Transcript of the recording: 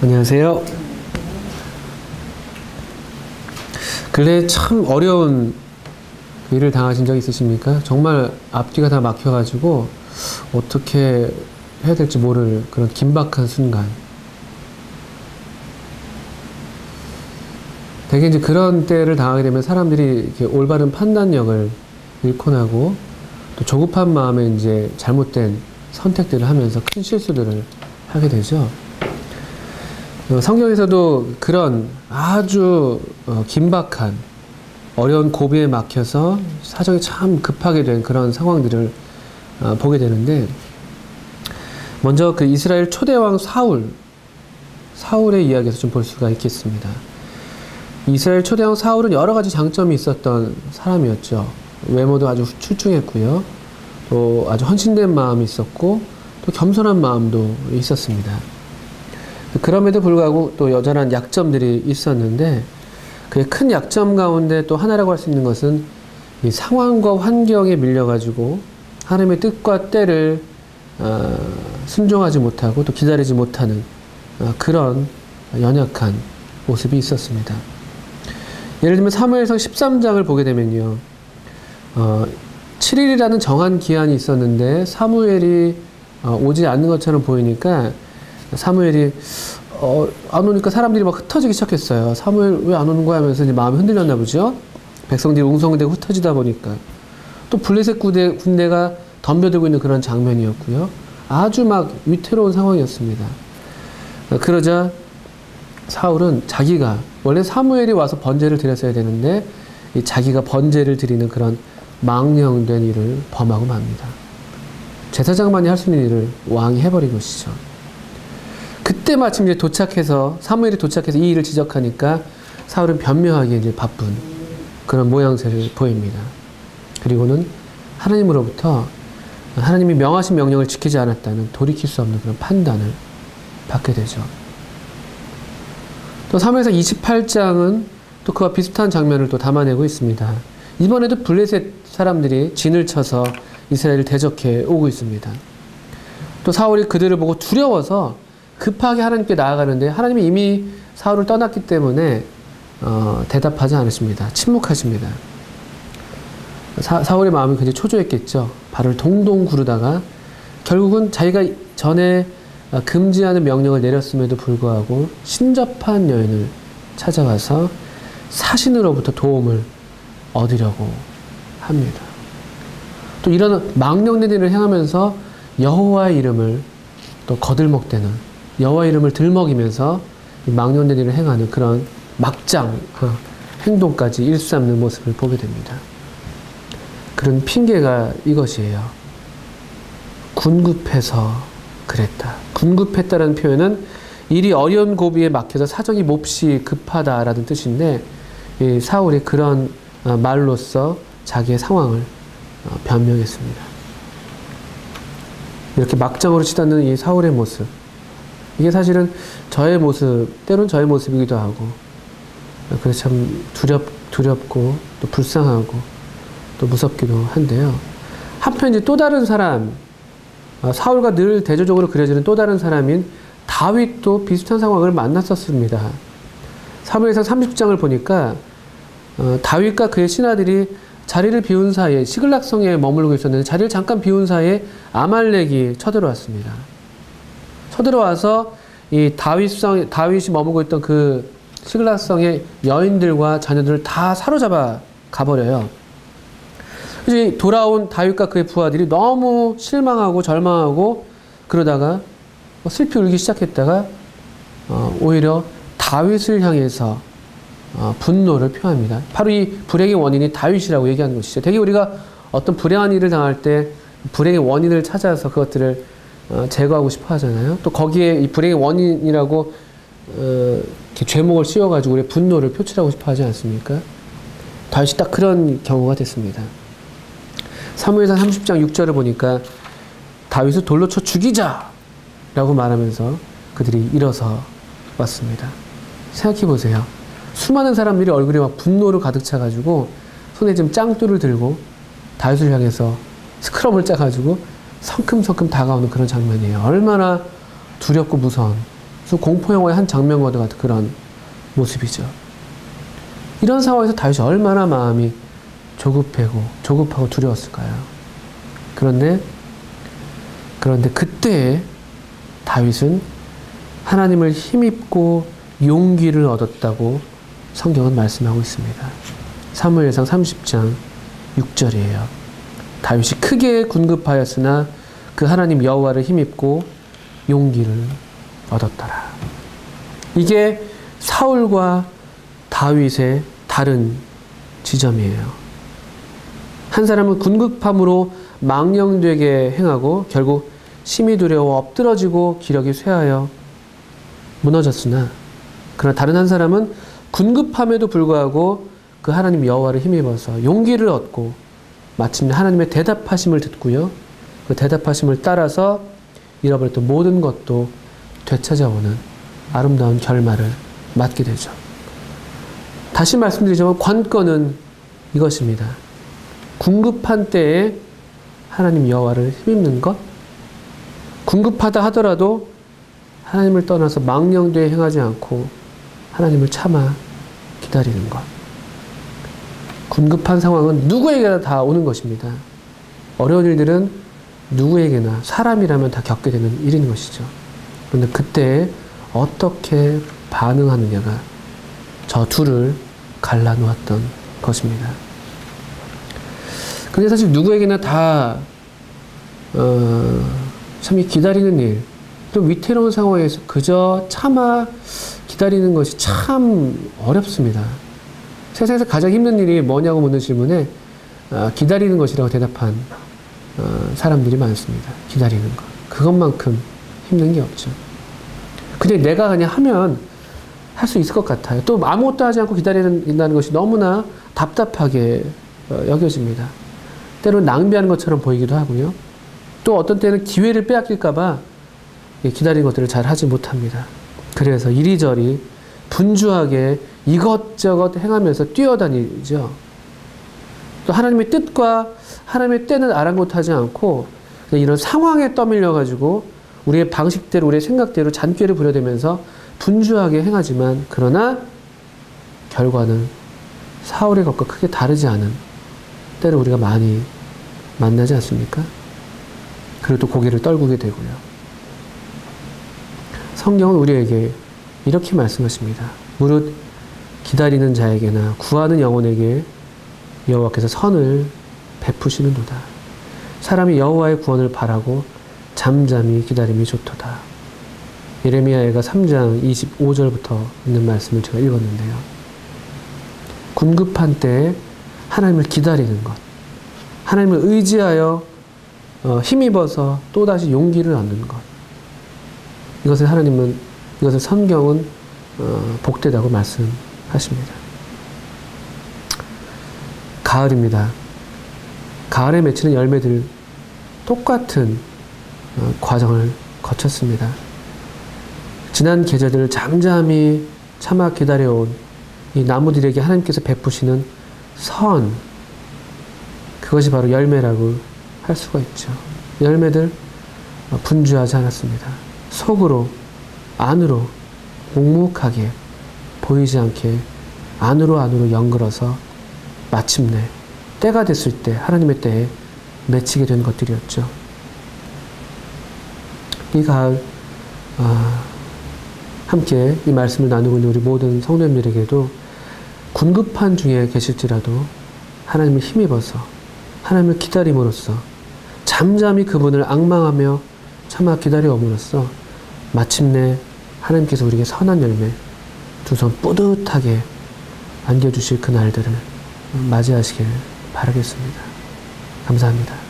안녕하세요. 근래 참 어려운 일을 당하신 적 있으십니까? 정말 앞뒤가 다 막혀가지고 어떻게 해야 될지 모를 그런 긴박한 순간. 대개 이제 그런 때를 당하게 되면 사람들이 이렇게 올바른 판단력을 잃고 나고 또 조급한 마음에 이제 잘못된 선택들을 하면서 큰 실수들을 하게 되죠. 성경에서도 그런 아주 긴박한 어려운 고비에 막혀서 사정이 참 급하게 된 그런 상황들을 보게 되는데, 먼저 그 이스라엘 초대왕 사울의 이야기에서 좀 볼 수가 있겠습니다. 이스라엘 초대왕 사울은 여러 가지 장점이 있었던 사람이었죠. 외모도 아주 출중했고요. 또 아주 헌신된 마음이 있었고 또 겸손한 마음도 있었습니다. 그럼에도 불구하고 또 여전한 약점들이 있었는데, 그의 큰 약점 가운데 또 하나라고 할 수 있는 것은 이 상황과 환경에 밀려가지고 하나님의 뜻과 때를 순종하지 못하고 또 기다리지 못하는 그런 연약한 모습이 있었습니다. 예를 들면 사무엘상 13장을 보게 되면요, 7일이라는 정한 기한이 있었는데 사무엘이 오지 않는 것처럼 보이니까 사무엘이 안 오니까 사람들이 막 흩어지기 시작했어요. 사무엘 왜 안 오는 거야 하면서 이제 마음이 흔들렸나 보죠. 백성들이 웅성대고 흩어지다 보니까 또 블레셋 군대가 덤벼들고 있는 그런 장면이었고요. 아주 막 위태로운 상황이었습니다. 그러자 사울은 자기가 원래 사무엘이 와서 번제를 드렸어야 되는데 자기가 번제를 드리는 그런 망령된 일을 범하고 맙니다. 제사장만이 할 수 있는 일을 왕이 해버린 것이죠. 그때 마침 이제 사무엘이 도착해서 이 일을 지적하니까 사울은 변명하기에 이제 바쁜 그런 모양새를 보입니다. 그리고는 하나님으로부터 하나님이 명하신 명령을 지키지 않았다는 돌이킬 수 없는 그런 판단을 받게 되죠. 또 사무엘상 28장은 또 그와 비슷한 장면을 또 담아내고 있습니다. 이번에도 블레셋 사람들이 진을 쳐서 이스라엘을 대적해 오고 있습니다. 또 사울이 그들을 보고 두려워서 급하게 하나님께 나아가는데 하나님이 이미 사울을 떠났기 때문에 대답하지 않으십니다. 침묵하십니다. 사울의 마음이 굉장히 초조했겠죠. 발을 동동 구르다가 결국은 자기가 전에 금지하는 명령을 내렸음에도 불구하고 신접한 여인을 찾아가서 사신으로부터 도움을 얻으려고 합니다. 또 이런 망령된 일을 행하면서 여호와의 이름을 또 거들먹대는, 여호와의 이름을 들먹이면서 망령된 일을 행하는 그런 막장 행동까지 일삼는 모습을 보게 됩니다. 그런 핑계가 이것이에요. 군급해서 그랬다. 군급했다라는 표현은 일이 어려운 고비에 막혀서 사정이 몹시 급하다라는 뜻인데, 이 사울이 그런 말로써 자기의 상황을 변명했습니다. 이렇게 막장으로 치닫는 이 사울의 모습, 이게 사실은 저의 모습, 때론 저의 모습이기도 하고, 그래서 참 두렵고 또 불쌍하고 또 무섭기도 한데요. 한편 이제 또 다른 사람, 사울과 늘 대조적으로 그려지는 또 다른 사람인 다윗도 비슷한 상황을 만났었습니다. 사무엘상 30장을 보니까 다윗과 그의 신하들이 자리를 비운 사이에, 시글락성에 머물고 있었는데 자리를 잠깐 비운 사이에 아말렉이 쳐들어왔습니다. 쳐들어와서 이 다윗이 머물고 있던 그 시글락성의 여인들과 자녀들을 다 사로잡아 가버려요. 그래서 돌아온 다윗과 그의 부하들이 너무 실망하고 절망하고 그러다가 슬피 울기 시작했다가 오히려 다윗을 향해서 분노를 표합니다. 바로 이 불행의 원인이 다윗이라고 얘기하는 것이죠. 되게 우리가 어떤 불행한 일을 당할 때 불행의 원인을 찾아서 그것들을 제거하고 싶어 하잖아요. 또 거기에 이 불행의 원인이라고 이렇게 죄목을 씌워가지고 우리의 분노를 표출하고 싶어 하지 않습니까? 다윗이 딱 그런 경우가 됐습니다. 사무엘상 30장 6절을 보니까 다윗을 돌로 쳐 죽이자! 라고 말하면서 그들이 일어서 왔습니다. 생각해 보세요. 수많은 사람들이 얼굴에 막 분노를 가득 차가지고 손에 지금 짱돌을 들고 다윗을 향해서 스크럼을 짜가지고 성큼성큼 다가오는 그런 장면이에요. 얼마나 두렵고 무서운 그래서 공포영화의 한 장면과도 같은 그런 모습이죠. 이런 상황에서 다윗이 얼마나 마음이 조급하고 두려웠을까요? 그런데 그때 다윗은 하나님을 힘입고 용기를 얻었다고 성경은 말씀하고 있습니다. 사무엘상 30장 6절이에요. 다윗이 크게 군급하였으나 그 하나님 여호와를 힘입고 용기를 얻었더라. 이게 사울과 다윗의 다른 지점이에요. 한 사람은 군급함으로 망령되게 행하고 결국 심히 두려워 엎드러지고 기력이 쇠하여 무너졌으나, 그러나 다른 한 사람은 군급함에도 불구하고 그 하나님 여호와를 힘입어서 용기를 얻고 마침내 하나님의 대답하심을 듣고요, 그 대답하심을 따라서 잃어버렸던 모든 것도 되찾아오는 아름다운 결말을 맞게 되죠. 다시 말씀드리자면 관건은 이것입니다. 궁급한 때에 하나님 여호와를 힘입는 것, 궁급하다 하더라도 하나님을 떠나서 망령되게 행하지 않고 하나님을 참아 기다리는 것. 궁급한 상황은 누구에게나 다 오는 것입니다. 어려운 일들은 누구에게나 사람이라면 다 겪게 되는 일인 것이죠. 그런데 그때 어떻게 반응하느냐가 저 둘을 갈라놓았던 것입니다. 근데 사실 누구에게나 다 참 기다리는 일, 또 위태로운 상황에서 그저 참아 기다리는 것이 참 어렵습니다. 세상에서 가장 힘든 일이 뭐냐고 묻는 질문에 기다리는 것이라고 대답한 사람들이 많습니다. 기다리는 것. 그것만큼 힘든 게 없죠. 근데 내가 그냥 하면 할 수 있을 것 같아요. 또 아무것도 하지 않고 기다린다는 것이 너무나 답답하게 여겨집니다. 때로는 낭비하는 것처럼 보이기도 하고요. 또 어떤 때는 기회를 빼앗길까봐 기다린 것들을 잘 하지 못합니다. 그래서 이리저리 분주하게 이것저것 행하면서 뛰어다니죠. 또 하나님의 뜻과 하나님의 때는 아랑곳하지 않고 그냥 이런 상황에 떠밀려가지고 우리의 방식대로, 우리의 생각대로 잔꾀를 부려대면서 분주하게 행하지만, 그러나 결과는 사울의 것과 크게 다르지 않은 때를 우리가 많이 만나지 않습니까? 그리고 또 고개를 떨구게 되고요. 성경은 우리에게 이렇게 말씀하십니다. 무릇 기다리는 자에게나 구하는 영혼에게 여호와께서 선을 베푸시는도다. 사람이 여호와의 구원을 바라고 잠잠히 기다림이 좋도다. 예레미야가 3장 25절부터 있는 말씀을 제가 읽었는데요. 군급한 때에 하나님을 기다리는 것, 하나님을 의지하여 힘입어서 또다시 용기를 얻는 것, 이것을 성경은 복되다고 말씀하십니다. 가을입니다. 가을에 맺히는 열매들 똑같은 과정을 거쳤습니다. 지난 계절들을 잠잠히 참아 기다려온 이 나무들에게 하나님께서 베푸시는 선, 그것이 바로 열매라고 할 수가 있죠. 열매들 분주하지 않았습니다. 속으로, 안으로 묵묵하게 보이지 않게 안으로 연결어서 마침내 때가 됐을 때 하나님의 때에 맺히게 된 것들이었죠. 이 가을 함께 이 말씀을 나누고 있는 우리 모든 성도님들에게도 군급한 중에 계실지라도 하나님을 힘입어서 하나님을 기다림으로써 잠잠히 그분을 앙망하며 참아 기다려옴으로써 마침내 하나님께서 우리에게 선한 열매 두 손 뿌듯하게 안겨주실 그 날들을 맞이하시길 바라겠습니다. 감사합니다.